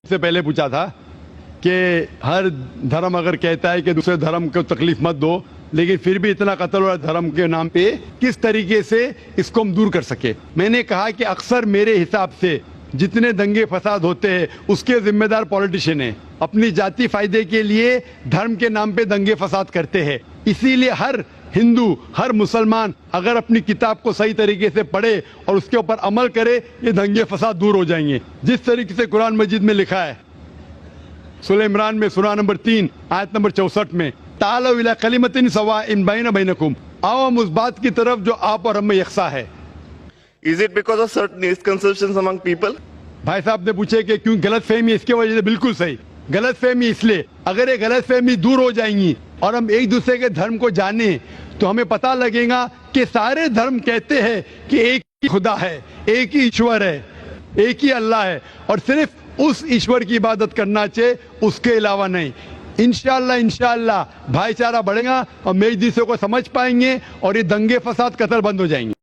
سے پہلے پوچھا تھا کہ ہر دھرم اگر کہتا ہے کہ دوسرے دھرم کو تکلیف مت دو، لیکن پھر بھی اتنا قتل ہوا دھرم کے نام پہ، کس طریقے سے اس کو ہم دور کر سکے؟ میں نے کہا کہ اکثر میرے حساب سے جتنے دنگے فساد ہوتے ہیں اس کے ذمہ دار پولیٹیشین ہیں، اپنی ذاتی فائدے کے لیے دھرم کے نام پہ دنگے فساد کرتے ہیں۔ اسی لیے ہر ہندو، ہر مسلمان اگر اپنی کتاب کو صحیح طریقے سے پڑھے اور اس کے اوپر عمل کرے، یہ دنگے فساد دور ہو جائیں گے۔ جس طریقے سے قرآن مجید میں لکھا ہے، سورہ عمران میں سورہ نمبر 3 آیت نمبر 64 میں، تعالوا الی کلمۃ سواء بین بینکم، آؤ ہم اس بات کی طرف جو آپ اور ہم میں یکساں ہے۔ Is it because of certain misconceptions among people? بھائی صاحب نے پوچھے کہ کیوں غلط فہمی؟ اس کے وجہ سے بالکل صحیح، غلط فہمی اس لیے، اگر یہ غلط فہمی دور ہو جائیں گی اور ہم ایک دوسرے کے دھرم کو جانیں تو ہمیں پتہ لگے گا کہ سارے دھرم کہتے ہیں کہ ایک ہی خدا ہے، ایک ہی ایشور ہے، ایک ہی اللہ ہے، اور صرف اس ایشور کی عبادت کرنا چاہیے، اس کے علاوہ نہیں۔ انشاءاللہ بھائی چارہ بڑھے گا اور ہم ایک دوسرے کو سمجھ پائیں گے اور یہ دنگے فساد قتل بند ہو جائیں گے۔